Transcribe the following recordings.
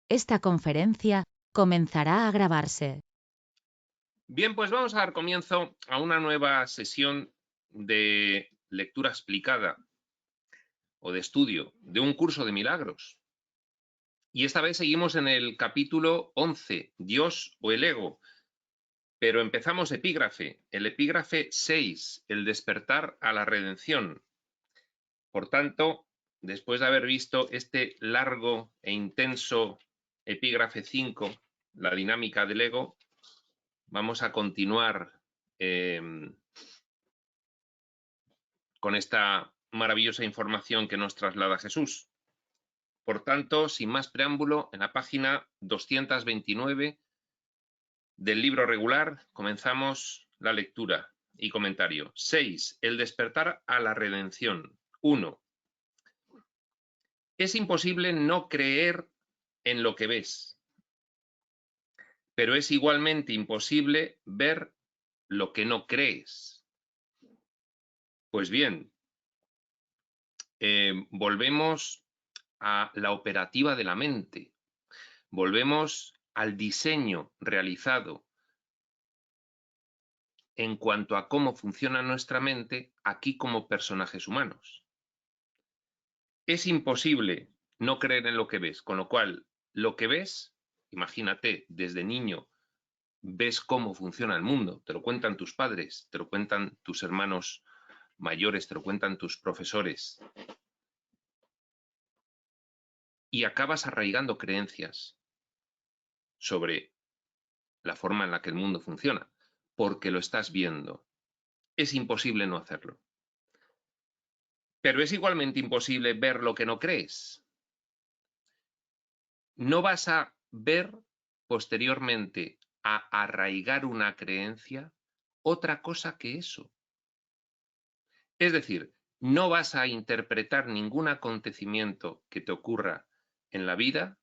Esta conferencia comenzará a grabarse. Bien, pues vamos a dar comienzo a una nueva sesión de lectura explicada o de estudio de un curso de milagros. Y esta vez seguimos en el capítulo 11, Dios o el ego. Pero empezamos epígrafe, el epígrafe 6, el despertar a la redención. Por tanto, después de haber visto este largo e intenso epígrafe 5, la dinámica del ego, vamos a continuar con esta maravillosa información que nos traslada Jesús. Por tanto, sin más preámbulo, en la página 229 del libro regular comenzamos la lectura y comentario. 6. El despertar a la redención. 1. Es imposible no creer en lo que ves, pero es igualmente imposible ver lo que no crees. Pues bien, volvemos a la operativa de la mente. Volvemos al diseño realizado en cuanto a cómo funciona nuestra mente aquí como personajes humanos. Es imposible no creer en lo que ves, con lo cual lo que ves, imagínate, desde niño ves cómo funciona el mundo, te lo cuentan tus padres, te lo cuentan tus hermanos mayores, te lo cuentan tus profesores, y acabas arraigando creencias sobre la forma en la que el mundo funciona, porque lo estás viendo. Es imposible no hacerlo. Pero es igualmente imposible ver lo que no crees. No vas a ver posteriormente a arraigar una creencia otra cosa que eso. Es decir, no vas a interpretar ningún acontecimiento que te ocurra en la vida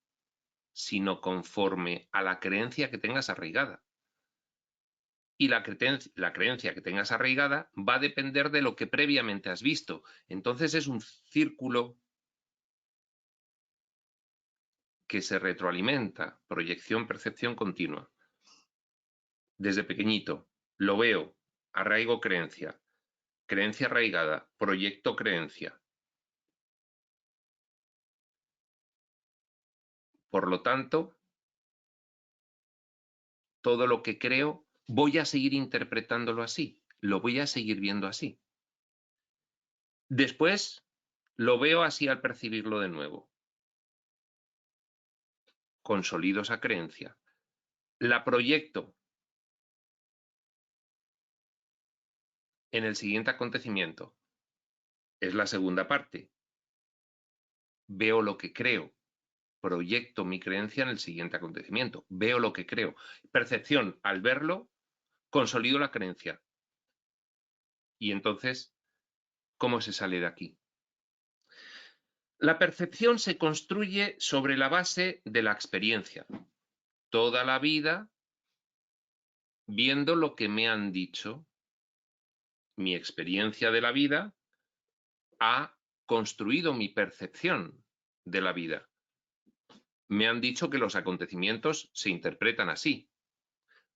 sino conforme a la creencia que tengas arraigada. Y la creencia que tengas arraigada va a depender de lo que previamente has visto. Entonces es un círculo que se retroalimenta, proyección, percepción continua. Desde pequeñito, lo veo, arraigo creencia, creencia arraigada, proyecto creencia. Por lo tanto, todo lo que creo, voy a seguir interpretándolo así, lo voy a seguir viendo así. Después, lo veo así al percibirlo de nuevo. Consolido esa creencia. La proyecto en el siguiente acontecimiento. Es la segunda parte. Veo lo que creo. Proyecto mi creencia en el siguiente acontecimiento. Veo lo que creo. Percepción, al verlo, consolido la creencia. Y entonces, ¿cómo se sale de aquí? La percepción se construye sobre la base de la experiencia. Toda la vida viendo lo que me han dicho. Mi experiencia de la vida ha construido mi percepción de la vida. Me han dicho que los acontecimientos se interpretan así,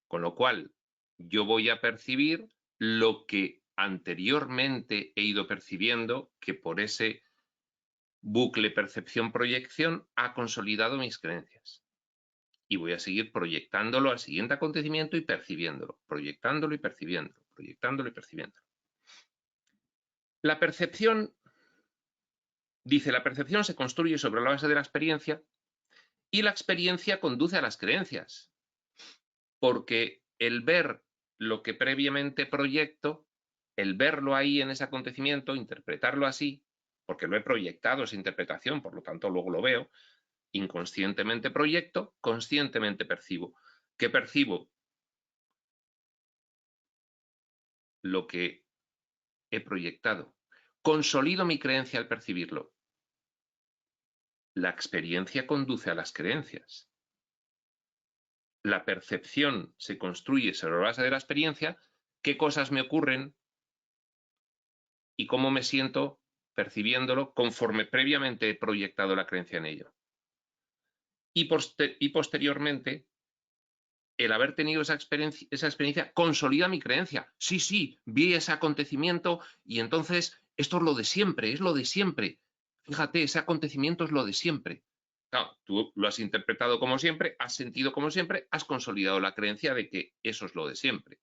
con lo cual yo voy a percibir lo que anteriormente he ido percibiendo, que por ese bucle percepción-proyección ha consolidado mis creencias. Y voy a seguir proyectándolo al siguiente acontecimiento y percibiéndolo, proyectándolo y percibiéndolo, proyectándolo y percibiéndolo. La percepción, dice, la percepción se construye sobre la base de la experiencia y la experiencia conduce a las creencias, porque el ver lo que previamente proyecto, el verlo ahí en ese acontecimiento, interpretarlo así, porque lo he proyectado esa interpretación, por lo tanto luego lo veo, inconscientemente proyecto, conscientemente percibo. ¿Qué percibo? Lo que he proyectado. Consolido mi creencia al percibirlo. La experiencia conduce a las creencias. La percepción se construye sobre la base de la experiencia, qué cosas me ocurren y cómo me siento percibiéndolo conforme previamente he proyectado la creencia en ello. y posteriormente el haber tenido esa experiencia consolida mi creencia. Sí, sí, vi ese acontecimiento y entonces esto es lo de siempre, es lo de siempre. Fíjate, ese acontecimiento es lo de siempre. Claro, tú lo has interpretado como siempre, has sentido como siempre, has consolidado la creencia de que eso es lo de siempre.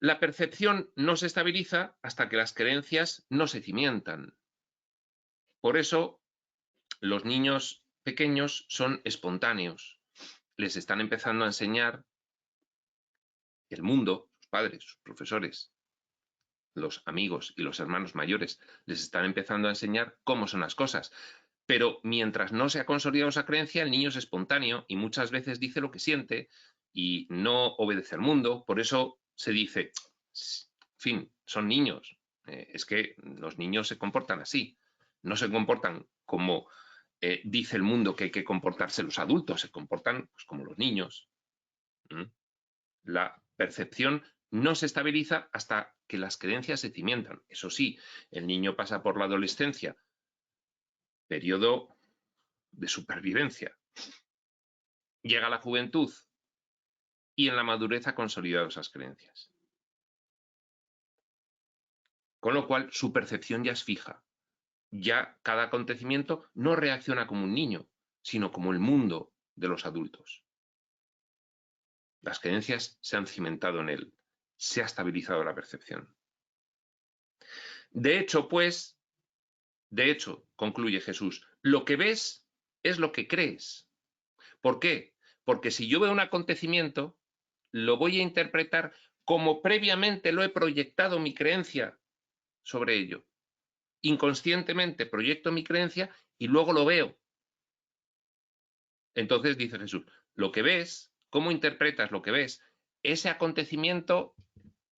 La percepción no se estabiliza hasta que las creencias no se cimientan. Por eso, los niños pequeños son espontáneos. Les están empezando a enseñar el mundo, sus padres, sus profesores, los amigos y los hermanos mayores, les están empezando a enseñar cómo son las cosas. Pero mientras no se ha consolidado esa creencia, el niño es espontáneo y muchas veces dice lo que siente y no obedece al mundo. Por eso se dice, en fin, son niños. Es que los niños se comportan así. No se comportan como dice el mundo que hay que comportarse los adultos, se comportan pues, como los niños. La percepción no se estabiliza hasta que las creencias se cimientan. Eso sí, el niño pasa por la adolescencia, periodo de supervivencia. Llega a la juventud y en la madurez ha consolidado esas creencias. Con lo cual, su percepción ya es fija. Ya cada acontecimiento no reacciona como un niño, sino como el mundo de los adultos. Las creencias se han cimentado en él, se ha estabilizado la percepción. De hecho, concluye Jesús, lo que ves es lo que crees. ¿Por qué? Porque si yo veo un acontecimiento, lo voy a interpretar como previamente lo he proyectado mi creencia sobre ello. Inconscientemente proyecto mi creencia y luego lo veo. Entonces dice Jesús, lo que ves, cómo interpretas lo que ves, ese acontecimiento,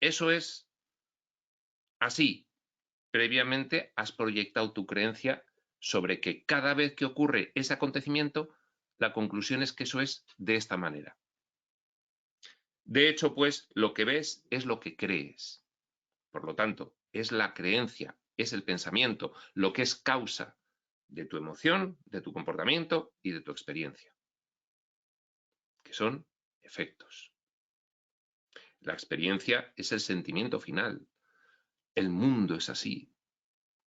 eso es así. Previamente has proyectado tu creencia sobre que cada vez que ocurre ese acontecimiento, la conclusión es que eso es de esta manera. De hecho, pues, lo que ves es lo que crees. Por lo tanto, es la creencia, es el pensamiento, lo que es causa de tu emoción, de tu comportamiento y de tu experiencia, que son efectos. La experiencia es el sentimiento final. El mundo es así.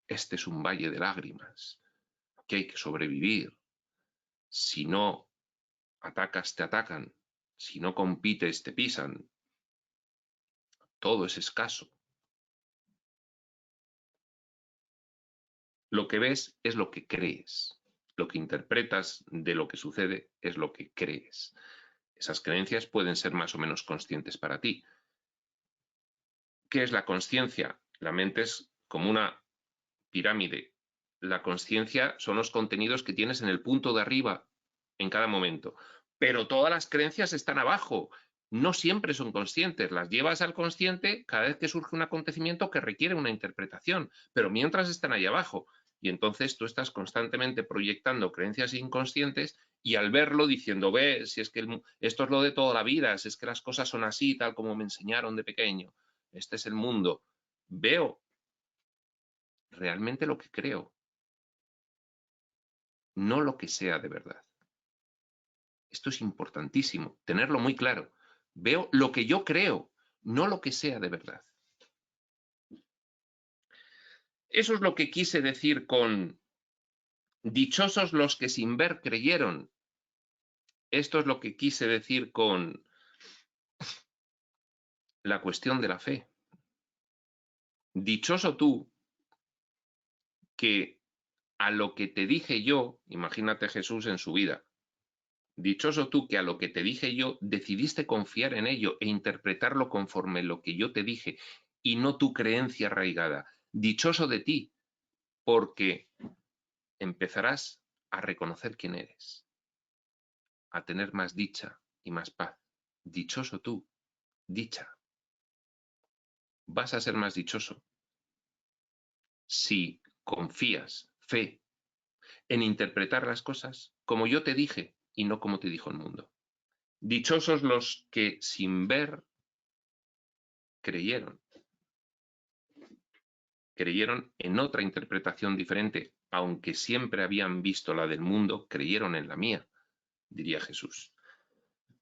Este es un valle de lágrimas, que hay que sobrevivir. Si no atacas, te atacan. Si no compites, te pisan. Todo es escaso. Lo que ves es lo que crees. Lo que interpretas de lo que sucede es lo que crees. Esas creencias pueden ser más o menos conscientes para ti. ¿Qué es la consciencia? La mente es como una pirámide. La consciencia son los contenidos que tienes en el punto de arriba en cada momento. Pero todas las creencias están abajo. No siempre son conscientes. Las llevas al consciente cada vez que surge un acontecimiento que requiere una interpretación. Pero mientras están ahí abajo. Y entonces tú estás constantemente proyectando creencias inconscientes y al verlo diciendo, ve, si es que esto es lo de toda la vida, si es que las cosas son así, tal como me enseñaron de pequeño. Este es el mundo. Veo realmente lo que creo, no lo que sea de verdad. Esto es importantísimo, tenerlo muy claro. Veo lo que yo creo, no lo que sea de verdad. Eso es lo que quise decir con dichosos los que sin ver creyeron. Esto es lo que quise decir con la cuestión de la fe. Dichoso tú que a lo que te dije yo, imagínate Jesús en su vida, dichoso tú que a lo que te dije yo decidiste confiar en ello e interpretarlo conforme lo que yo te dije y no tu creencia arraigada. Dichoso de ti, porque empezarás a reconocer quién eres, a tener más dicha y más paz. Dichoso tú, dicha. Vas a ser más dichoso si confías, fe, en interpretar las cosas como yo te dije y no como te dijo el mundo. Dichosos los que sin ver creyeron en otra interpretación diferente aunque siempre habían visto la del mundo, creyeron en la mía, diría Jesús.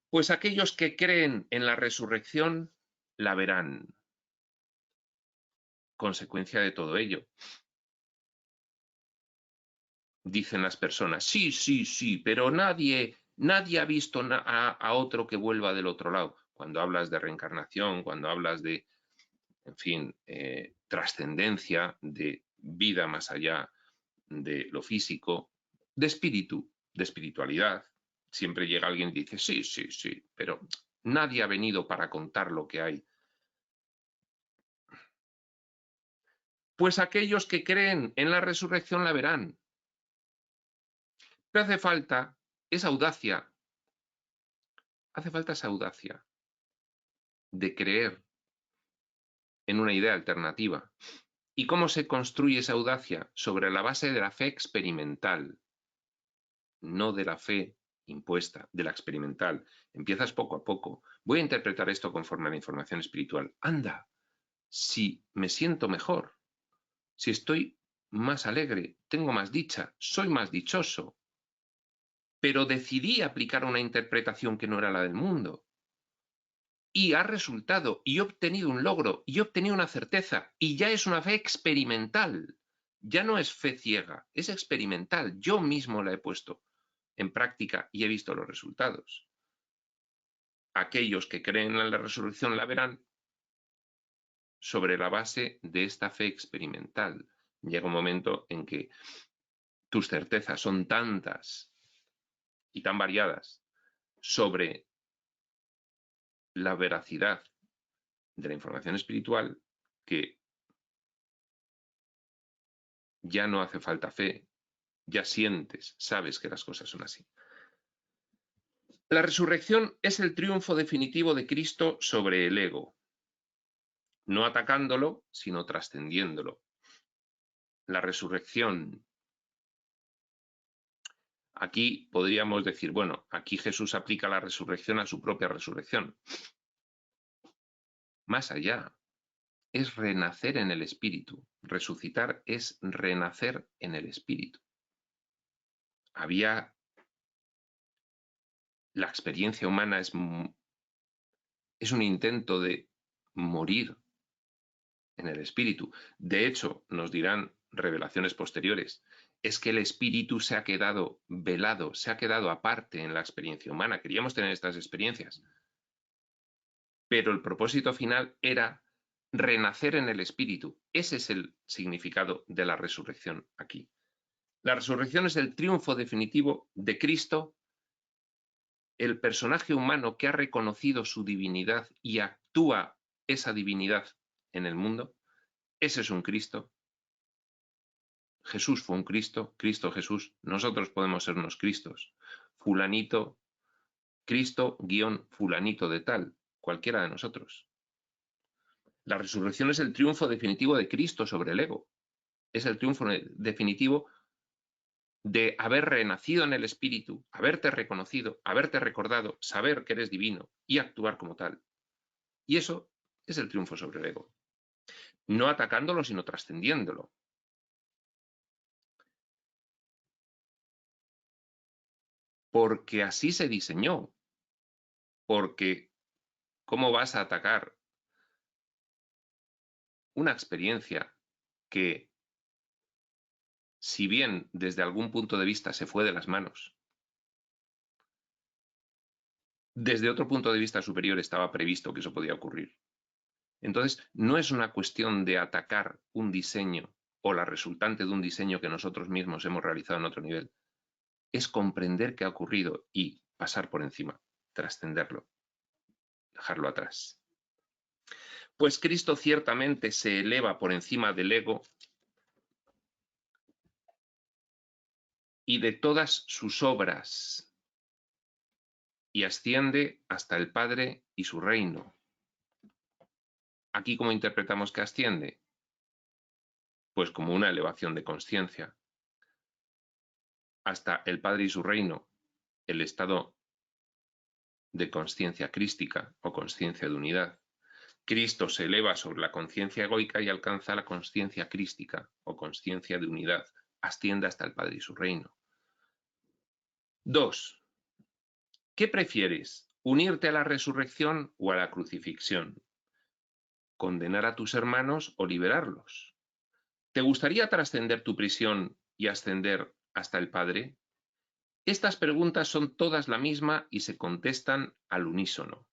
Pues aquellos que creen en la resurrección la verán. Consecuencia de todo ello. Dicen las personas, sí, sí, sí, pero nadie ha visto a otro que vuelva del otro lado. Cuando hablas de reencarnación, cuando hablas de, en fin, trascendencia, de vida más allá de lo físico, de espíritu, de espiritualidad, siempre llega alguien y dice, sí, sí, sí, pero nadie ha venido para contar lo que hay. Pues aquellos que creen en la resurrección la verán. Pero hace falta esa audacia de creer en una idea alternativa. ¿Y cómo se construye esa audacia? Sobre la base de la fe experimental, no de la fe impuesta, de la experimental. Empiezas poco a poco. Voy a interpretar esto conforme a la información espiritual. Anda, si me siento mejor, si estoy más alegre, tengo más dicha, soy más dichoso, pero decidí aplicar una interpretación que no era la del mundo. Y ha resultado, y he obtenido un logro, y he obtenido una certeza, y ya es una fe experimental. Ya no es fe ciega, es experimental. Yo mismo la he puesto en práctica y he visto los resultados. Aquellos que creen en la resurrección la verán sobre la base de esta fe experimental. Llega un momento en que tus certezas son tantas y tan variadas sobre la veracidad de la información espiritual que ya no hace falta fe, ya sientes, sabes que las cosas son así. La resurrección es el triunfo definitivo de Cristo sobre el ego, no atacándolo, sino trascendiéndolo. La resurrección. Aquí podríamos decir, bueno, aquí Jesús aplica la resurrección a su propia resurrección. Más allá, es renacer en el espíritu. Resucitar es renacer en el espíritu. La experiencia humana es un intento de morir en el espíritu. De hecho, nos dirán revelaciones posteriores, es que el espíritu se ha quedado velado, se ha quedado aparte en la experiencia humana. Queríamos tener estas experiencias, pero el propósito final era renacer en el espíritu. Ese es el significado de la resurrección aquí. La resurrección es el triunfo definitivo de Cristo, el personaje humano que ha reconocido su divinidad y actúa esa divinidad en el mundo. Ese es un Cristo. Jesús fue un Cristo, Cristo Jesús. Nosotros podemos sernos Cristos. Fulanito, Cristo guión fulanito de tal, cualquiera de nosotros. La resurrección es el triunfo definitivo de Cristo sobre el ego. Es el triunfo definitivo de haber renacido en el espíritu, haberte reconocido, haberte recordado, saber que eres divino y actuar como tal. Y eso es el triunfo sobre el ego. No atacándolo, sino trascendiéndolo. Porque así se diseñó. Porque, ¿cómo vas a atacar una experiencia que, si bien desde algún punto de vista se fue de las manos, desde otro punto de vista superior estaba previsto que eso podía ocurrir? Entonces, no es una cuestión de atacar un diseño o la resultante de un diseño que nosotros mismos hemos realizado en otro nivel. Es comprender qué ha ocurrido y pasar por encima, trascenderlo, dejarlo atrás. Pues Cristo ciertamente se eleva por encima del ego y de todas sus obras y asciende hasta el Padre y su reino. Aquí, ¿cómo interpretamos que asciende? Pues como una elevación de conciencia. Hasta el Padre y su reino, el estado de conciencia crística o conciencia de unidad. Cristo se eleva sobre la conciencia egoica y alcanza la conciencia crística o conciencia de unidad ascienda hasta el Padre y su reino. 2. ¿Qué prefieres? ¿Unirte a la resurrección o a la crucifixión? ¿Condenar a tus hermanos o liberarlos? ¿Te gustaría trascender tu prisión y ascender hasta el Padre? Estas preguntas son todas la misma y se contestan al unísono.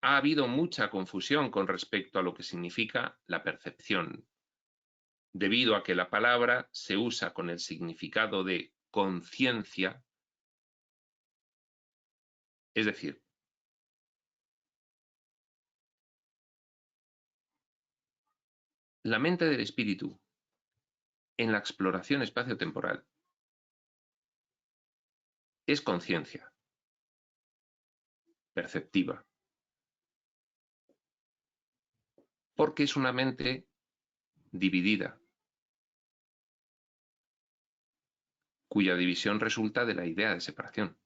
Ha habido mucha confusión con respecto a lo que significa la percepción, debido a que la palabra se usa con el significado de conciencia, es decir, la mente del espíritu en la exploración espaciotemporal es conciencia perceptiva, porque es una mente dividida, cuya división resulta de la idea de separación.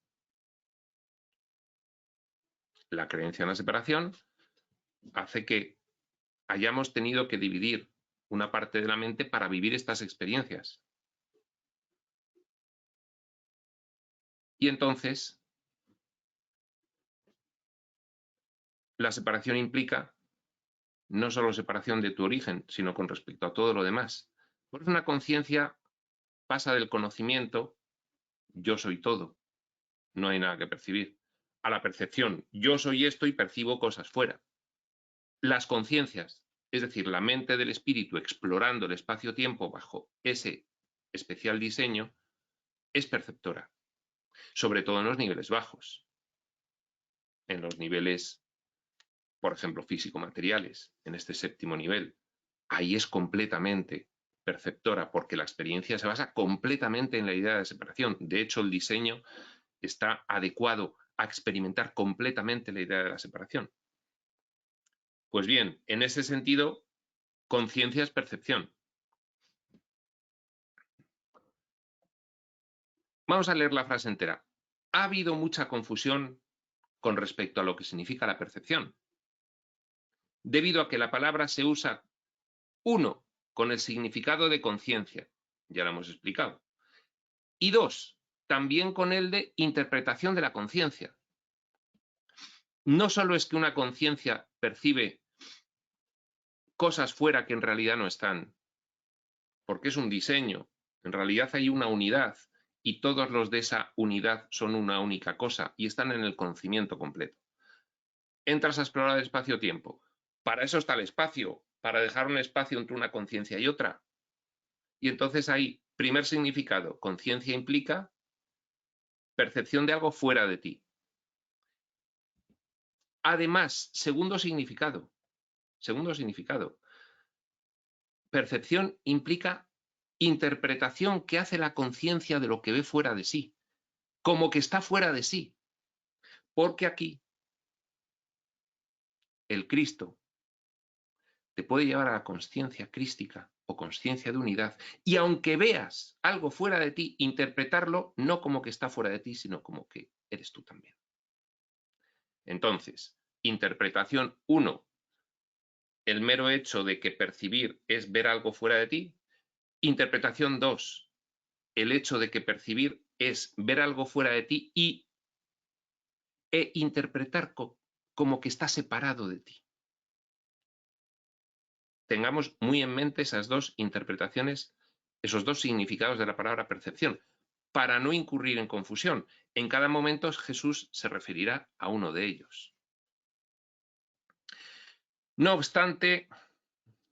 La creencia en la separación hace que hayamos tenido que dividir una parte de la mente para vivir estas experiencias. Y entonces, la separación implica no solo separación de tu origen, sino con respecto a todo lo demás. Por eso una conciencia pasa del conocimiento, yo soy todo, no hay nada que percibir, a la percepción, yo soy esto y percibo cosas fuera. Las conciencias, es decir, la mente del espíritu explorando el espacio-tiempo bajo ese especial diseño, es perceptora, sobre todo en los niveles bajos. En los niveles, por ejemplo, físico-materiales, en este séptimo nivel, ahí es completamente perceptora, porque la experiencia se basa completamente en la idea de separación. De hecho, el diseño está adecuado a experimentar completamente la idea de la separación. Pues bien, en ese sentido, conciencia es percepción. Vamos a leer la frase entera. Ha habido mucha confusión con respecto a lo que significa la percepción, debido a que la palabra se usa, uno, con el significado de conciencia, ya lo hemos explicado, y dos, también con el de interpretación de la conciencia. No solo es que una conciencia percibe cosas fuera que en realidad no están, porque es un diseño, en realidad hay una unidad y todos los de esa unidad son una única cosa y están en el conocimiento completo. Entras a explorar el espacio-tiempo. Para eso está el espacio, para dejar un espacio entre una conciencia y otra. Y entonces ahí, primer significado, conciencia implica percepción de algo fuera de ti. Además, segundo significado, percepción implica interpretación que hace la conciencia de lo que ve fuera de sí, como que está fuera de sí. Porque aquí el Cristo te puede llevar a la consciencia crística o consciencia de unidad, y aunque veas algo fuera de ti, interpretarlo no como que está fuera de ti, sino como que eres tú también. Entonces, interpretación 1, el mero hecho de que percibir es ver algo fuera de ti. Interpretación 2, el hecho de que percibir es ver algo fuera de ti e interpretar como que está separado de ti. Tengamos muy en mente esas dos interpretaciones, esos dos significados de la palabra percepción, para no incurrir en confusión. En cada momento Jesús se referirá a uno de ellos. No obstante,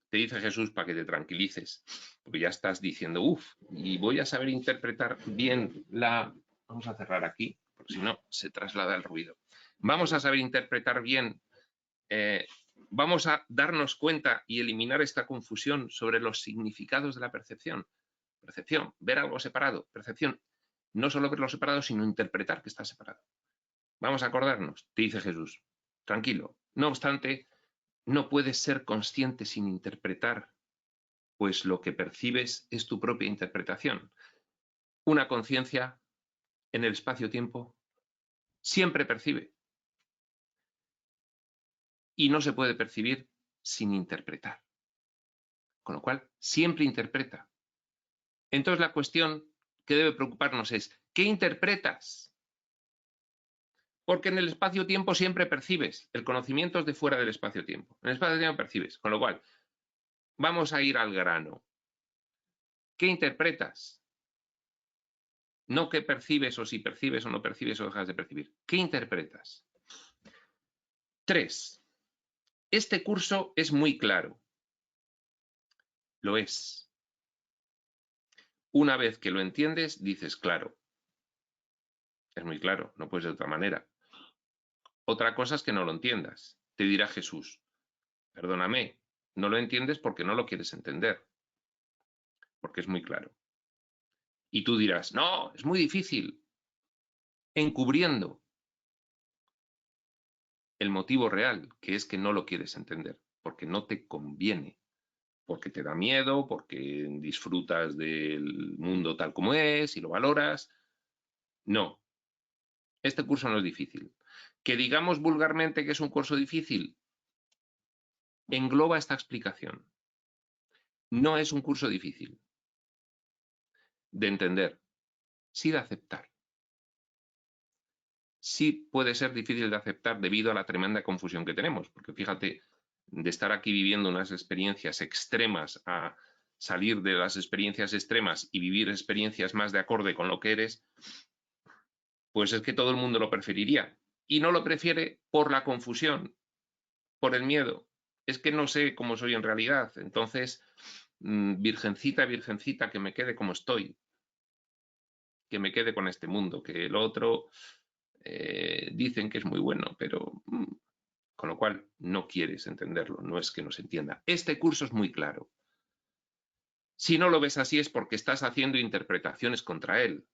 te dice Jesús para que te tranquilices, porque ya estás diciendo, y voy a saber interpretar bien la... Vamos a cerrar aquí, porque si no se traslada el ruido. Vamos a saber interpretar bien, vamos a darnos cuenta y eliminar esta confusión sobre los significados de la percepción. Percepción, ver algo separado. Percepción, no solo verlo separado, sino interpretar que está separado. Vamos a acordarnos, te dice Jesús, tranquilo. No obstante, no puedes ser consciente sin interpretar, pues lo que percibes es tu propia interpretación. Una conciencia en el espacio-tiempo siempre percibe. Y no se puede percibir sin interpretar. Con lo cual, siempre interpreta. Entonces la cuestión que debe preocuparnos es, ¿qué interpretas? Porque en el espacio-tiempo siempre percibes. El conocimiento es de fuera del espacio-tiempo. En el espacio-tiempo percibes. Con lo cual, vamos a ir al grano. ¿Qué interpretas? No qué percibes o si percibes o no percibes o dejas de percibir. ¿Qué interpretas? 3. Este curso es muy claro. Lo es. Una vez que lo entiendes, dices claro. Es muy claro, no puede ser de otra manera. Otra cosa es que no lo entiendas. Te dirá Jesús, perdóname, no lo entiendes porque no lo quieres entender. Porque es muy claro. Y tú dirás, no, es muy difícil. Encubriendo el motivo real, que es que no lo quieres entender, porque no te conviene, porque te da miedo, porque disfrutas del mundo tal como es y lo valoras. No, este curso no es difícil. Que digamos vulgarmente que es un curso difícil, engloba esta explicación. No es un curso difícil de entender, sí de aceptar. Sí puede ser difícil de aceptar debido a la tremenda confusión que tenemos, porque fíjate, de estar aquí viviendo unas experiencias extremas a salir de las experiencias extremas y vivir experiencias más de acorde con lo que eres, pues es que todo el mundo lo preferiría. Y no lo prefiere por la confusión, por el miedo. Es que no sé cómo soy en realidad. Entonces, virgencita, virgencita, que me quede como estoy. Que me quede con este mundo, que el otro dicen que es muy bueno, pero con lo cual no quieres entenderlo, no es que no se entienda. Este curso es muy claro. Si no lo ves así es porque estás haciendo interpretaciones contra él.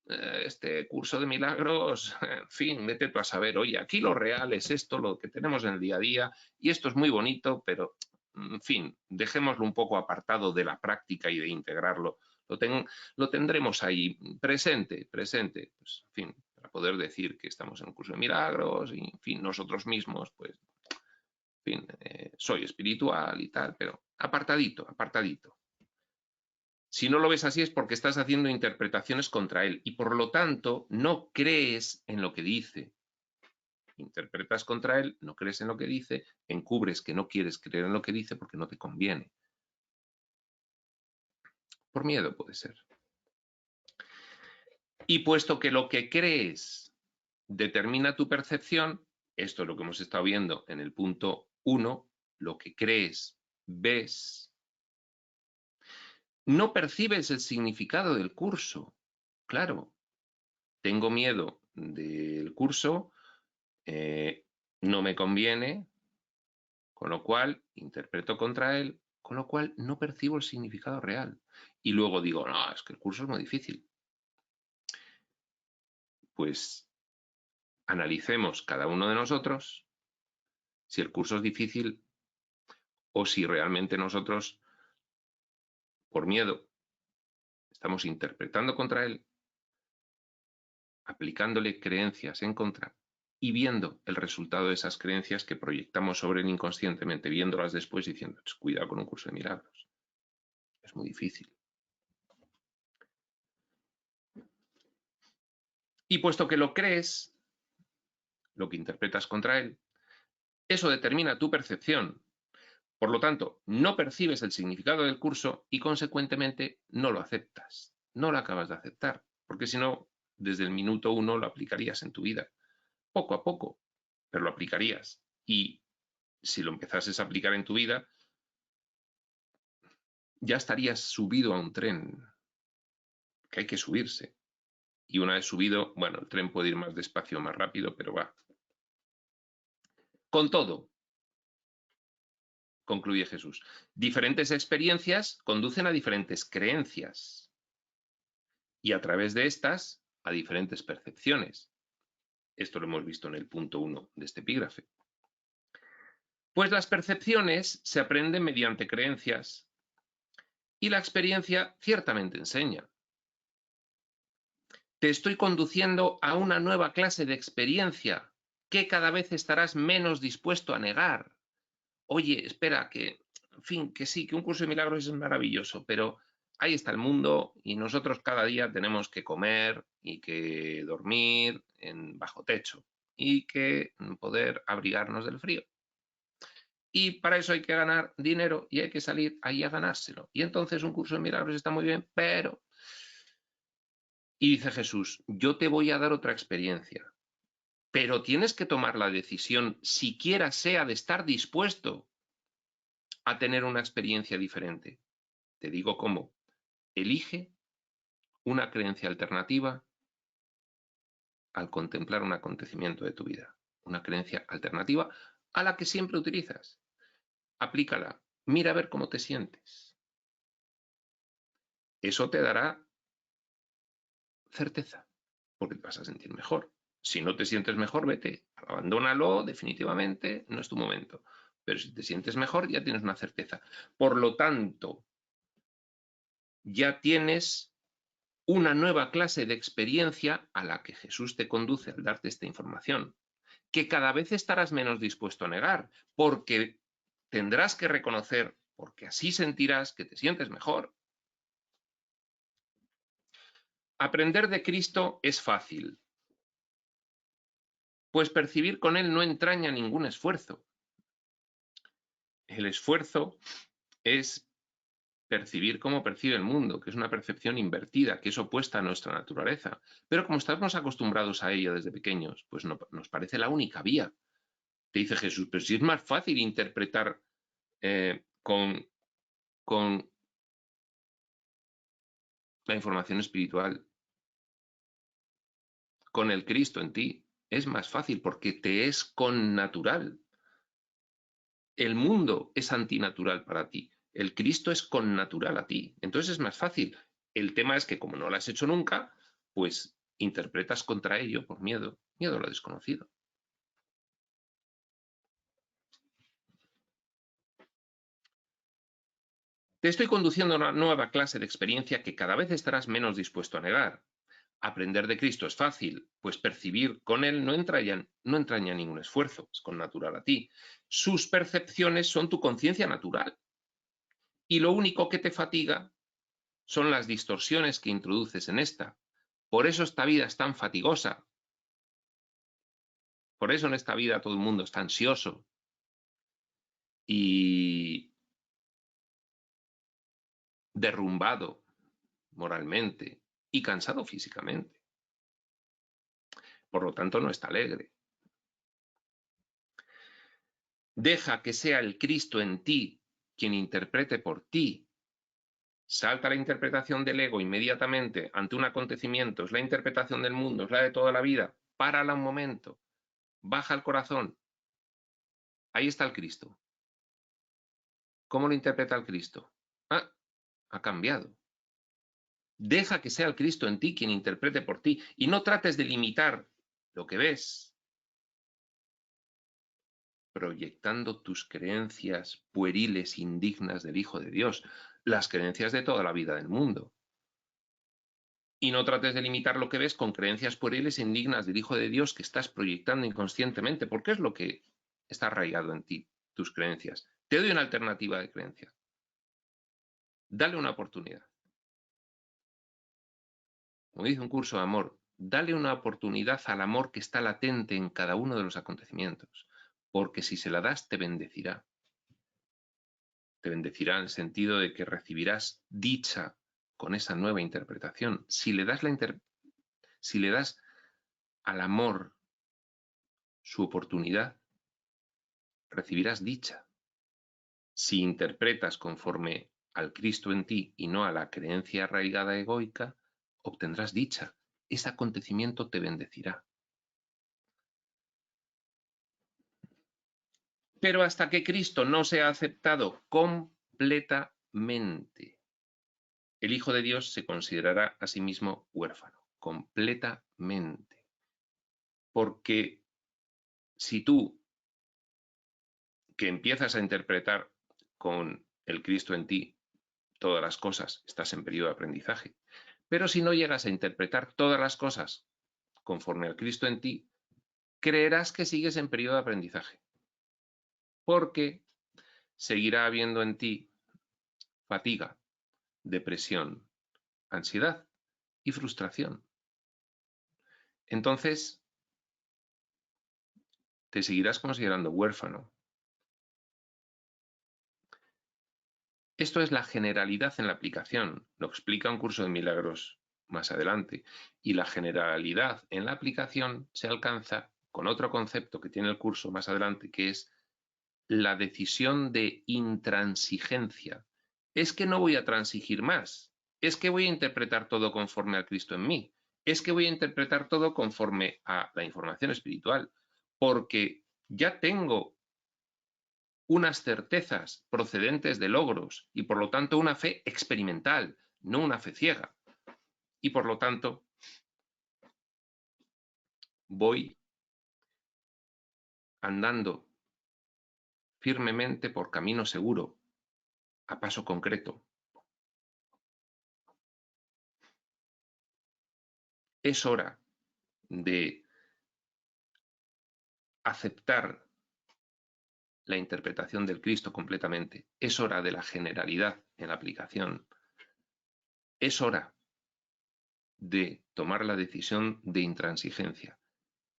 Este curso de milagros, en fin, vete tú a saber, oye, aquí lo real es esto, lo que tenemos en el día a día, y esto es muy bonito, pero, en fin, dejémoslo un poco apartado de la práctica y de integrarlo. Lo tendremos ahí presente, pues, en fin, para poder decir que estamos en un curso de milagros, y, en fin, nosotros mismos, pues, en fin, soy espiritual y tal, pero apartadito, apartadito. Si no lo ves así es porque estás haciendo interpretaciones contra él y por lo tanto no crees en lo que dice. Interpretas contra él, no crees en lo que dice, encubres que no quieres creer en lo que dice porque no te conviene. Por miedo puede ser. Y puesto que lo que crees determina tu percepción, esto es lo que hemos estado viendo en el punto 1, lo que crees, ves, no percibes el significado del curso. Claro, tengo miedo del curso, no me conviene, con lo cual interpreto contra él, con lo cual no percibo el significado real. Y luego digo, no, es que el curso es muy difícil. Pues analicemos cada uno de nosotros si el curso es difícil o si realmente nosotros, por miedo, estamos interpretando contra él, aplicándole creencias en contra y viendo el resultado de esas creencias que proyectamos sobre él inconscientemente, viéndolas después diciendo, cuidado con un curso de milagros. Es muy difícil. Y puesto que lo crees, lo que interpretas contra él, eso determina tu percepción. Por lo tanto, no percibes el significado del curso y, consecuentemente, no lo aceptas. No lo acabas de aceptar, porque si no, desde el minuto 1 lo aplicarías en tu vida. Poco a poco, pero lo aplicarías. Y si lo empezases a aplicar en tu vida, ya estarías subido a un tren, que hay que subirse. Y una vez subido, bueno, el tren puede ir más despacio o más rápido, pero va. Con todo, concluye Jesús, diferentes experiencias conducen a diferentes creencias y a través de estas a diferentes percepciones. Esto lo hemos visto en el punto 1 de este epígrafe. Pues las percepciones se aprenden mediante creencias y la experiencia ciertamente enseña. Te estoy conduciendo a una nueva clase de experiencia que cada vez estarás menos dispuesto a negar. Oye, espera, que, en fin, que sí, que un curso de milagros es maravilloso, pero ahí está el mundo y nosotros cada día tenemos que comer y que dormir bajo techo y que poder abrigarnos del frío. Y para eso hay que ganar dinero y hay que salir ahí a ganárselo. Y entonces un curso de milagros está muy bien, pero... Y dice Jesús, yo te voy a dar otra experiencia, pero tienes que tomar la decisión, siquiera sea de estar dispuesto a tener una experiencia diferente. Te digo cómo. Elige una creencia alternativa al contemplar un acontecimiento de tu vida. Una creencia alternativa a la que siempre utilizas. Aplícala. Mira a ver cómo te sientes. Eso te dará certeza, porque te vas a sentir mejor. Si no te sientes mejor, vete, abandónalo definitivamente, no es tu momento. Pero si te sientes mejor, ya tienes una certeza. Por lo tanto, ya tienes una nueva clase de experiencia a la que Jesús te conduce al darte esta información, que cada vez estarás menos dispuesto a negar, porque tendrás que reconocer, porque así sentirás que te sientes mejor. Aprender de Cristo es fácil, pues percibir con Él no entraña ningún esfuerzo. El esfuerzo es percibir cómo percibe el mundo, que es una percepción invertida, que es opuesta a nuestra naturaleza. Pero como estamos acostumbrados a ella desde pequeños, pues no, nos parece la única vía. Te dice Jesús, pero si es más fácil interpretar con la información espiritual, con el Cristo en ti, es más fácil porque te es connatural. El mundo es antinatural para ti. El Cristo es connatural a ti. Entonces es más fácil. El tema es que como no lo has hecho nunca, pues interpretas contra ello por miedo. Miedo a lo desconocido. Te estoy conduciendo a una nueva clase de experiencia que cada vez estarás menos dispuesto a negar. Aprender de Cristo es fácil, pues percibir con Él no entraña ningún esfuerzo, es connatural a ti. Sus percepciones son tu conciencia natural. Y lo único que te fatiga son las distorsiones que introduces en esta. Por eso esta vida es tan fatigosa. Por eso en esta vida todo el mundo está ansioso y derrumbado moralmente y cansado físicamente. Por lo tanto, no está alegre. Deja que sea el Cristo en ti quien interprete por ti. Salta la interpretación del ego inmediatamente ante un acontecimiento. Es la interpretación del mundo, es la de toda la vida. Párala un momento. Baja el corazón. Ahí está el Cristo. ¿Cómo lo interpreta el Cristo? Ah, ha cambiado. Deja que sea el Cristo en ti quien interprete por ti y no trates de limitar lo que ves, proyectando tus creencias pueriles, indignas del Hijo de Dios, las creencias de toda la vida del mundo. Y no trates de limitar lo que ves con creencias pueriles e indignas del Hijo de Dios que estás proyectando inconscientemente, porque es lo que está arraigado en ti, tus creencias. Te doy una alternativa de creencia. Dale una oportunidad. Como dice un curso de amor, dale una oportunidad al amor que está latente en cada uno de los acontecimientos, porque si se la das te bendecirá. Te bendecirá en el sentido de que recibirás dicha con esa nueva interpretación. Si le das al amor su oportunidad, recibirás dicha. Si interpretas conforme al Cristo en ti y no a la creencia arraigada egoica, obtendrás dicha. Ese acontecimiento te bendecirá. Pero hasta que Cristo no sea aceptado completamente, el Hijo de Dios se considerará a sí mismo huérfano, completamente. Porque si tú, que empiezas a interpretar con el Cristo en ti todas las cosas, estás en periodo de aprendizaje. Pero si no llegas a interpretar todas las cosas conforme al Cristo en ti, creerás que sigues en periodo de aprendizaje. Porque seguirá habiendo en ti fatiga, depresión, ansiedad y frustración. Entonces, te seguirás considerando huérfano. Esto es la generalidad en la aplicación. Lo explica un curso de milagros más adelante. Y la generalidad en la aplicación se alcanza con otro concepto que tiene el curso más adelante, que es la decisión de intransigencia. Es que no voy a transigir más. Es que voy a interpretar todo conforme al Cristo en mí. Es que voy a interpretar todo conforme a la información espiritual. Porque ya tengo unas certezas procedentes de logros y por lo tanto una fe experimental, no una fe ciega. Y por lo tanto voy andando firmemente por camino seguro, a paso concreto. Es hora de aceptar la interpretación del Cristo completamente. Es hora de la generalidad en la aplicación. Es hora de tomar la decisión de intransigencia.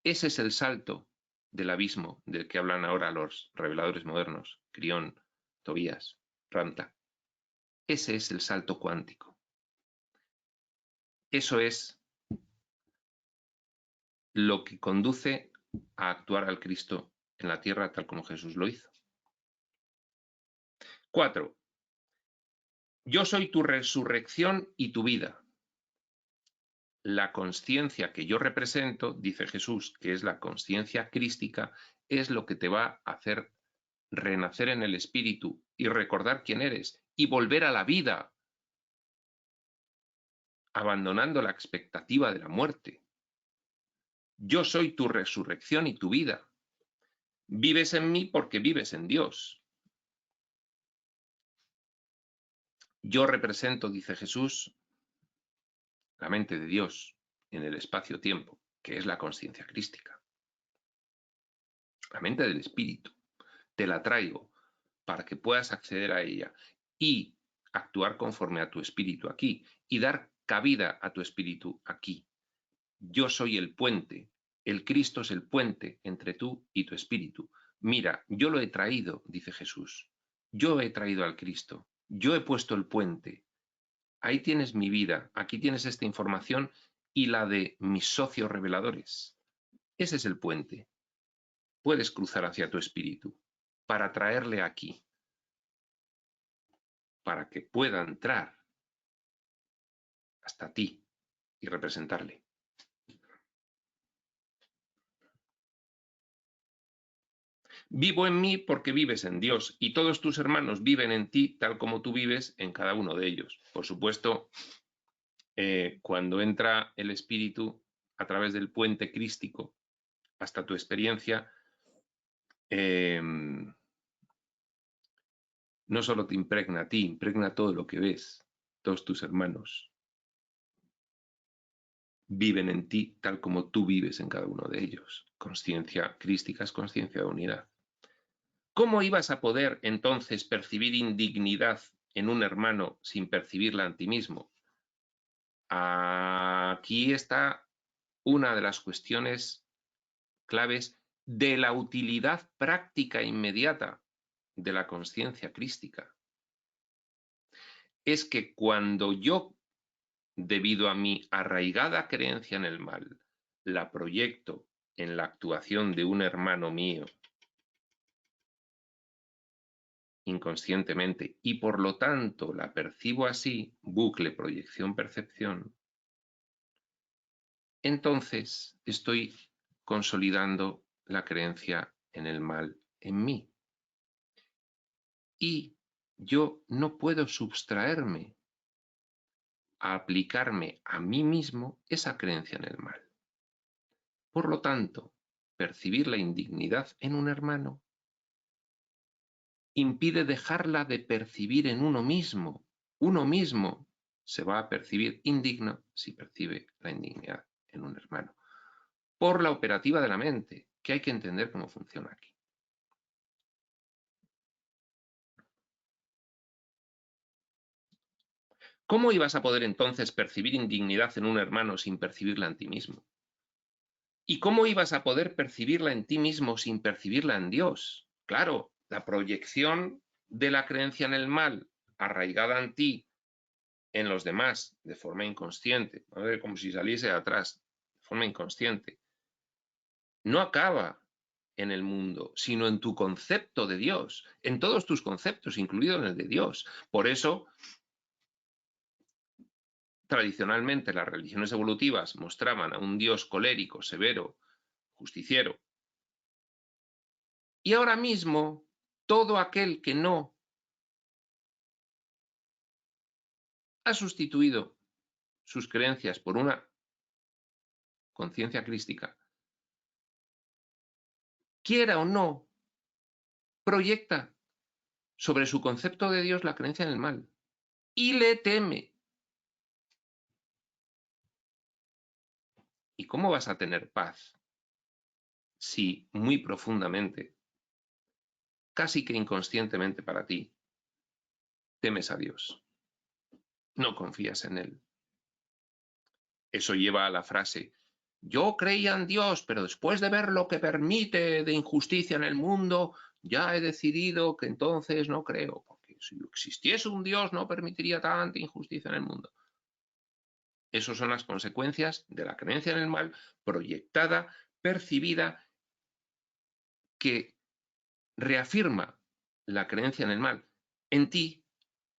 Ese es el salto del abismo del que hablan ahora los reveladores modernos, Crión, Tobías, Ramtha. Ese es el salto cuántico. Eso es lo que conduce a actuar al Cristo en la tierra tal como Jesús lo hizo. 4. Yo soy tu resurrección y tu vida. La consciencia que yo represento, dice Jesús, que es la consciencia crística, es lo que te va a hacer renacer en el espíritu y recordar quién eres y volver a la vida, abandonando la expectativa de la muerte. Yo soy tu resurrección y tu vida. Vives en mí porque vives en Dios. Yo represento, dice Jesús, la mente de Dios en el espacio-tiempo, que es la consciencia crística. La mente del espíritu. Te la traigo para que puedas acceder a ella y actuar conforme a tu espíritu aquí y dar cabida a tu espíritu aquí. Yo soy el puente, el Cristo es el puente entre tú y tu espíritu. Mira, yo lo he traído, dice Jesús. Yo he traído al Cristo, yo he puesto el puente. Ahí tienes mi vida, aquí tienes esta información y la de mis socios reveladores. Ese es el puente. Puedes cruzar hacia tu espíritu para traerle aquí, para que pueda entrar hasta ti y representarle. Vivo en mí porque vives en Dios y todos tus hermanos viven en ti tal como tú vives en cada uno de ellos. Por supuesto, cuando entra el Espíritu a través del puente crístico hasta tu experiencia, no solo te impregna a ti, impregna todo lo que ves. Todos tus hermanos viven en ti tal como tú vives en cada uno de ellos. Consciencia crística es consciencia de unidad. ¿Cómo ibas a poder entonces percibir indignidad en un hermano sin percibirla en ti mismo? Aquí está una de las cuestiones claves de la utilidad práctica inmediata de la consciencia crística. Es que cuando yo, debido a mi arraigada creencia en el mal, la proyecto en la actuación de un hermano mío inconscientemente y por lo tanto la percibo así, bucle, proyección, percepción, entonces estoy consolidando la creencia en el mal en mí. Y yo no puedo subtraerme a aplicarme a mí mismo esa creencia en el mal. Por lo tanto, percibir la indignidad en un hermano impide dejarla de percibir en uno mismo. Uno mismo se va a percibir indigno si percibe la indignidad en un hermano. Por la operativa de la mente, que hay que entender cómo funciona aquí. ¿Cómo ibas a poder entonces percibir indignidad en un hermano sin percibirla en ti mismo? ¿Y cómo ibas a poder percibirla en ti mismo sin percibirla en Dios? Claro, la proyección de la creencia en el mal arraigada en ti, en los demás, de forma inconsciente, ¿no? Como si saliese de atrás, de forma inconsciente, no acaba en el mundo, sino en tu concepto de Dios, en todos tus conceptos, incluido en el de Dios. Por eso, tradicionalmente, las religiones evolutivas mostraban a un Dios colérico, severo, justiciero. Y ahora mismo, todo aquel que no ha sustituido sus creencias por una conciencia crística, quiera o no, proyecta sobre su concepto de Dios la creencia en el mal y le teme. ¿Y cómo vas a tener paz si muy profundamente, casi que inconscientemente para ti, temes a Dios? No confías en Él. Eso lleva a la frase: yo creía en Dios, pero después de ver lo que permite de injusticia en el mundo, ya he decidido que entonces no creo, porque si existiese un Dios no permitiría tanta injusticia en el mundo. Esas son las consecuencias de la creencia en el mal proyectada, percibida, que reafirma la creencia en el mal en ti.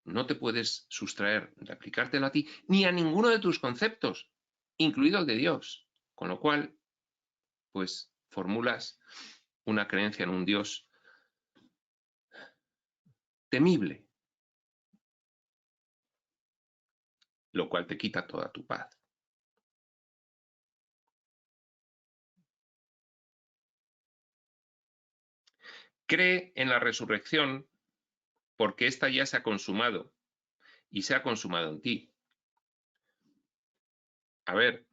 No te puedes sustraer de aplicártelo a ti ni a ninguno de tus conceptos, incluido el de Dios. Con lo cual, pues formulas una creencia en un Dios temible, lo cual te quita toda tu paz. Cree en la resurrección porque ésta ya se ha consumado y se ha consumado en ti. A ver,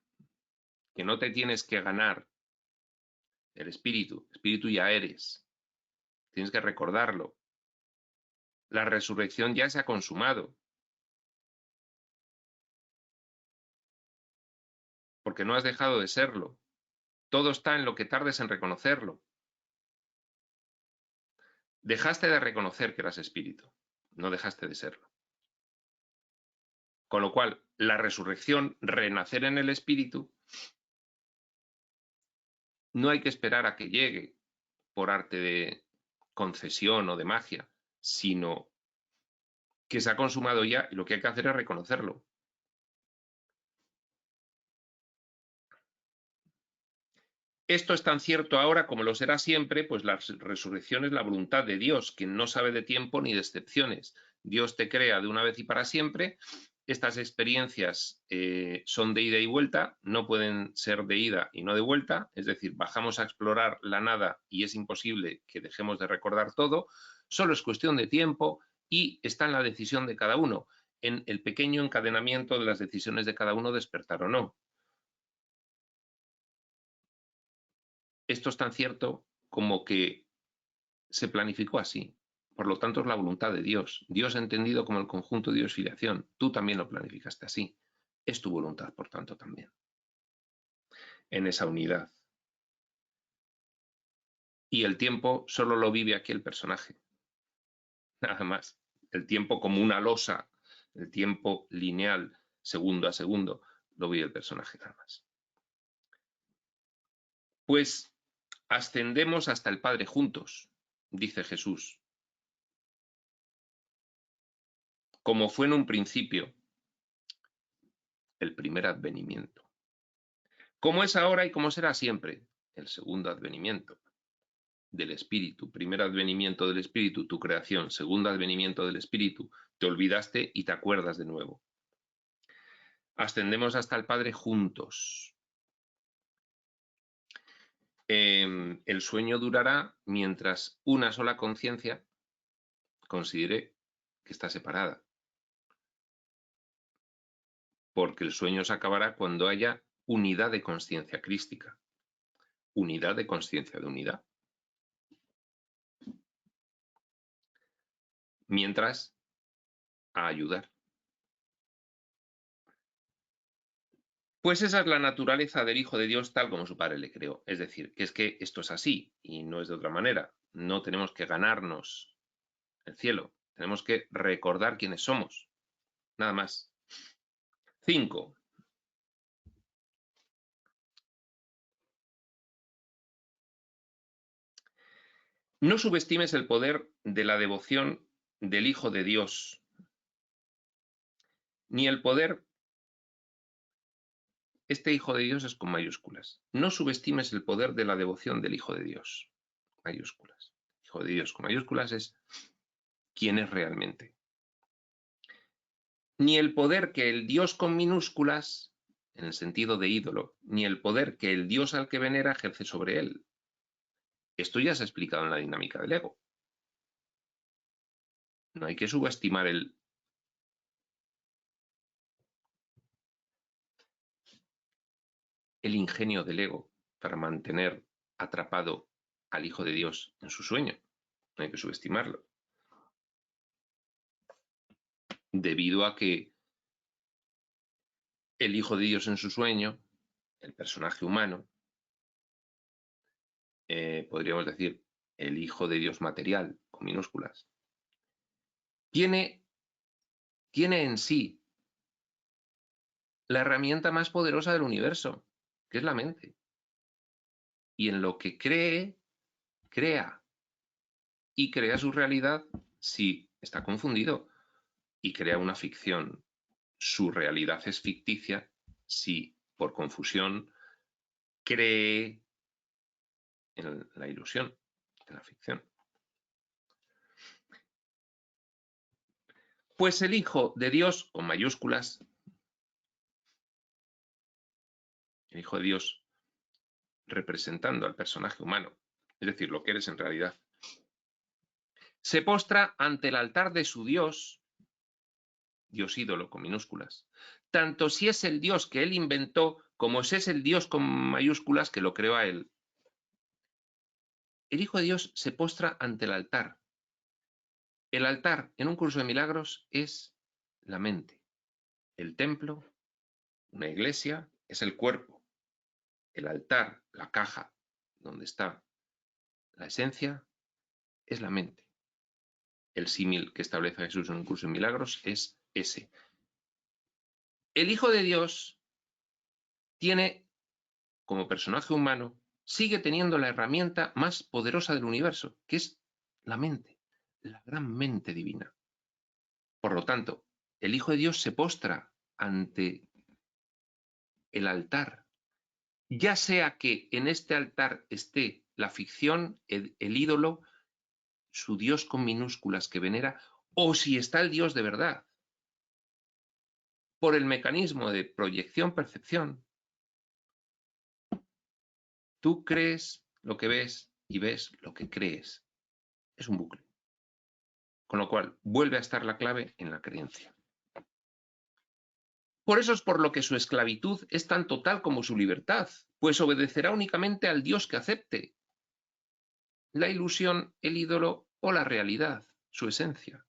que no te tienes que ganar el espíritu ya eres, tienes que recordarlo. La resurrección ya se ha consumado, porque no has dejado de serlo. Todo está en lo que tardes en reconocerlo. Dejaste de reconocer que eras espíritu, no dejaste de serlo. Con lo cual, la resurrección, renacer en el espíritu, no hay que esperar a que llegue por arte de concesión o de magia, sino que se ha consumado ya y lo que hay que hacer es reconocerlo. Esto es tan cierto ahora como lo será siempre, pues la resurrección es la voluntad de Dios, quien no sabe de tiempo ni de excepciones. Dios te crea de una vez y para siempre. Estas experiencias son de ida y vuelta, no pueden ser de ida y no de vuelta, es decir, bajamos a explorar la nada y es imposible que dejemos de recordar todo, solo es cuestión de tiempo y está en la decisión de cada uno, en el pequeño encadenamiento de las decisiones de cada uno, despertar o no. Esto es tan cierto como que se planificó así. Por lo tanto, es la voluntad de Dios. Dios entendido como el conjunto de Dios filiación. Tú también lo planificaste así. Es tu voluntad, por tanto, también. En esa unidad. Y el tiempo solo lo vive aquí el personaje. Nada más. El tiempo como una losa, el tiempo lineal, segundo a segundo, lo vive el personaje nada más. Pues ascendemos hasta el Padre juntos, dice Jesús. Como fue en un principio, el primer advenimiento. Como es ahora y como será siempre, el segundo advenimiento del Espíritu. Primer advenimiento del Espíritu, tu creación. Segundo advenimiento del Espíritu, te olvidaste y te acuerdas de nuevo. Ascendemos hasta el Padre juntos. El sueño durará mientras una sola conciencia considere que está separada. Porque el sueño se acabará cuando haya unidad de conciencia crística. Unidad de conciencia de unidad. Mientras, a ayudar. Pues esa es la naturaleza del Hijo de Dios tal como su Padre le creó. Es decir, que es que esto es así y no es de otra manera. No tenemos que ganarnos el cielo. Tenemos que recordar quiénes somos. Nada más. 5. No subestimes el poder de la devoción del Hijo de Dios, ni el poder. Este Hijo de Dios es con mayúsculas. No subestimes el poder de la devoción del Hijo de Dios. Mayúsculas. Hijo de Dios con mayúsculas es quién es realmente. Ni el poder que el Dios con minúsculas, en el sentido de ídolo, ni el poder que el Dios al que venera ejerce sobre él. Esto ya se ha explicado en la dinámica del ego. No hay que subestimar el ingenio del ego para mantener atrapado al Hijo de Dios en su sueño. No hay que subestimarlo. Debido a que el Hijo de Dios en su sueño, el personaje humano, podríamos decir el Hijo de Dios material, con minúsculas, tiene en sí la herramienta más poderosa del universo, que es la mente. Y en lo que cree, crea. Y crea su realidad si está confundido. Y crea una ficción. Su realidad es ficticia si, por confusión, cree en la ilusión, en la ficción. Pues el Hijo de Dios, con mayúsculas, el Hijo de Dios representando al personaje humano, es decir, lo que eres en realidad, se postra ante el altar de su Dios, Dios ídolo con minúsculas, tanto si es el Dios que él inventó como si es el Dios con mayúsculas que lo creó a él. El Hijo de Dios se postra ante el altar. El altar en un curso de milagros es la mente. El templo, una iglesia, es el cuerpo. El altar, la caja donde está la esencia, es la mente. El símil que establece Jesús en un curso de milagros es ese. El Hijo de Dios tiene, como personaje humano, sigue teniendo la herramienta más poderosa del universo, que es la mente, la gran mente divina. Por lo tanto, el Hijo de Dios se postra ante el altar, ya sea que en este altar esté la ficción, el ídolo, su Dios con minúsculas que venera, o si está el Dios de verdad. Por el mecanismo de proyección-percepción, tú crees lo que ves y ves lo que crees. Es un bucle. Con lo cual, vuelve a estar la clave en la creencia. Por eso es por lo que su esclavitud es tan total como su libertad, pues obedecerá únicamente al Dios que acepte. La ilusión, el ídolo o la realidad, su esencia.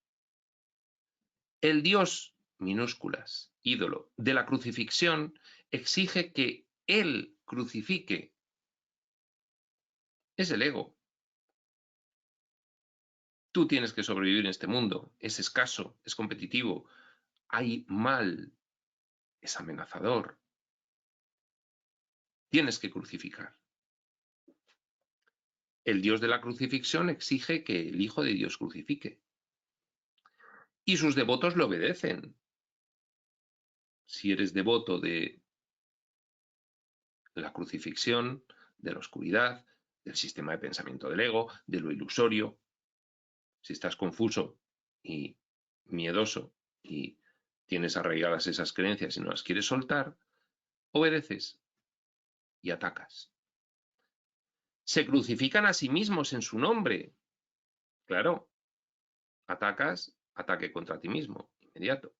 El Dios, minúsculas, ídolo, de la crucifixión exige que Él crucifique. Es el ego. Tú tienes que sobrevivir en este mundo. Es escaso, es competitivo. Hay mal, es amenazador. Tienes que crucificar. El Dios de la crucifixión exige que el Hijo de Dios crucifique. Y sus devotos le obedecen. Si eres devoto de la crucifixión, de la oscuridad, del sistema de pensamiento del ego, de lo ilusorio, si estás confuso y miedoso y tienes arraigadas esas creencias y no las quieres soltar, obedeces y atacas. Se crucifican a sí mismos en su nombre. Claro, atacas, ataque contra ti mismo, inmediato.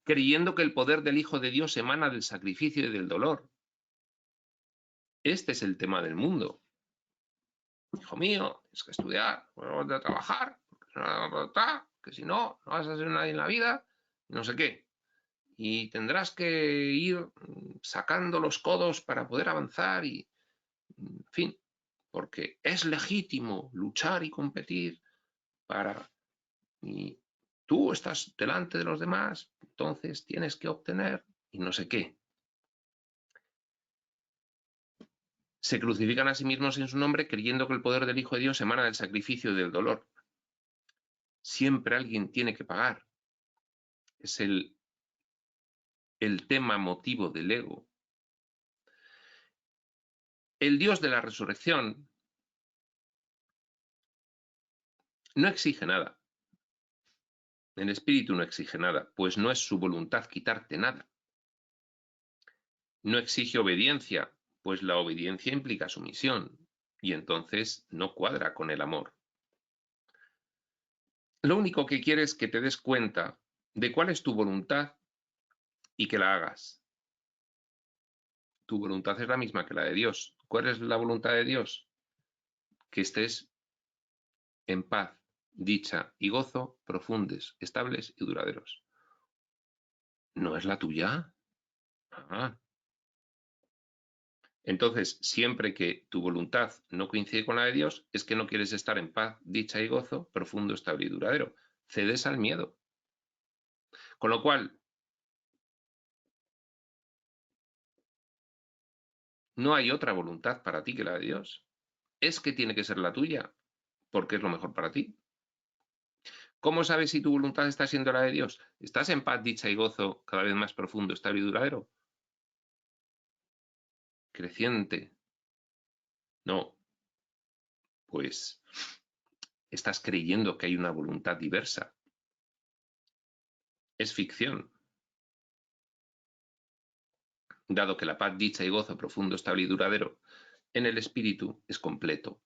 Creyendo que el poder del Hijo de Dios emana del sacrificio y del dolor. Este es el tema del mundo. Hijo mío, tienes que estudiar, a trabajar, que si no, no vas a ser nadie en la vida, no sé qué. y tendrás que ir sacando los codos para poder avanzar y, en fin, porque es legítimo luchar y competir para... Y tú estás delante de los demás, entonces tienes que obtener y no sé qué. Se crucifican a sí mismos en su nombre creyendo que el poder del Hijo de Dios emana del sacrificio y del dolor. Siempre alguien tiene que pagar. Es el tema motivo del ego. El Dios de la resurrección no exige nada. El espíritu no exige nada, pues no es su voluntad quitarte nada. No exige obediencia, pues la obediencia implica sumisión, y entonces no cuadra con el amor. Lo único que quiere es que te des cuenta de cuál es tu voluntad y que la hagas. Tu voluntad es la misma que la de Dios. ¿Cuál es la voluntad de Dios? Que estés en paz, dicha y gozo profundos, estables y duraderos. ¿No es la tuya? Ah. Entonces, siempre que tu voluntad no coincide con la de Dios, es que no quieres estar en paz, dicha y gozo profundo, estable y duradero. Cedes al miedo. Con lo cual, no hay otra voluntad para ti que la de Dios. Es que tiene que ser la tuya, porque es lo mejor para ti. ¿Cómo sabes si tu voluntad está siendo la de Dios? ¿Estás en paz, dicha y gozo cada vez más profundo, estable y duradero? Creciente. No. Pues estás creyendo que hay una voluntad diversa. Es ficción. Dado que la paz, dicha y gozo profundo, estable y duradero en el espíritu es completo.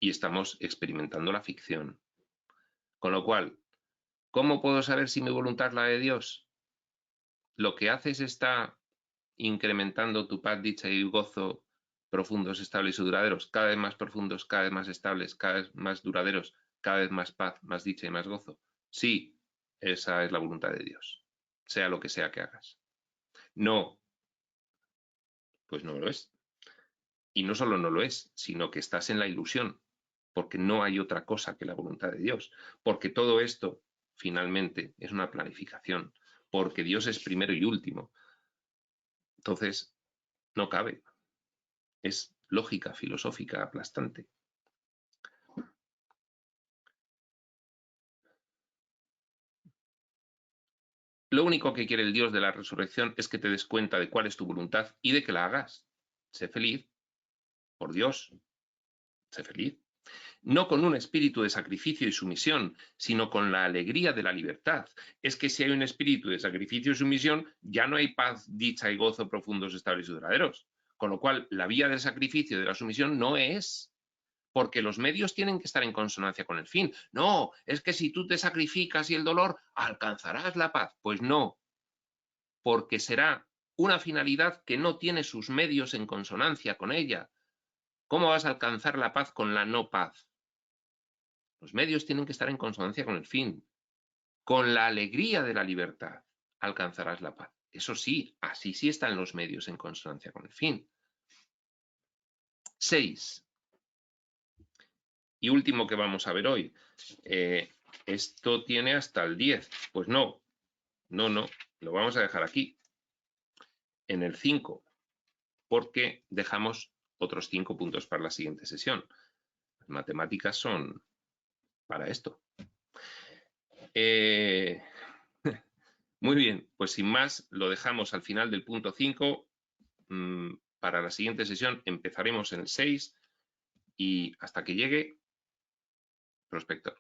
Y estamos experimentando la ficción. Con lo cual, ¿cómo puedo saber si mi voluntad es la de Dios? Lo que haces está incrementando tu paz, dicha y gozo profundos, estables y duraderos, cada vez más profundos, cada vez más estables, cada vez más duraderos, cada vez más paz, más dicha y más gozo. Sí, esa es la voluntad de Dios, sea lo que sea que hagas. No, pues no lo es. Y no solo no lo es, sino que estás en la ilusión, porque no hay otra cosa que la voluntad de Dios, porque todo esto finalmente es una planificación, porque Dios es primero y último. Entonces, no cabe. Es lógica filosófica aplastante. Lo único que quiere el Dios de la resurrección es que te des cuenta de cuál es tu voluntad y de que la hagas. Sé feliz, por Dios, sé feliz. No con un espíritu de sacrificio y sumisión, sino con la alegría de la libertad. Es que si hay un espíritu de sacrificio y sumisión, ya no hay paz, dicha y gozo profundos, estables y duraderos. Con lo cual, la vía del sacrificio y de la sumisión no es, porque los medios tienen que estar en consonancia con el fin. No, es que si tú te sacrificas y el dolor, alcanzarás la paz. Pues no, porque será una finalidad que no tiene sus medios en consonancia con ella. ¿Cómo vas a alcanzar la paz con la no paz? Los medios tienen que estar en consonancia con el fin. Con la alegría de la libertad alcanzarás la paz. Eso sí, así sí están los medios en consonancia con el fin. 6. Y último que vamos a ver hoy. Esto tiene hasta el 10. Pues no, lo vamos a dejar aquí, en el 5, porque dejamos otros 5 puntos para la siguiente sesión. Las matemáticas son para esto. Muy bien, pues sin más, lo dejamos al final del punto 5. Para la siguiente sesión empezaremos en el 6 y hasta que llegue, prospector.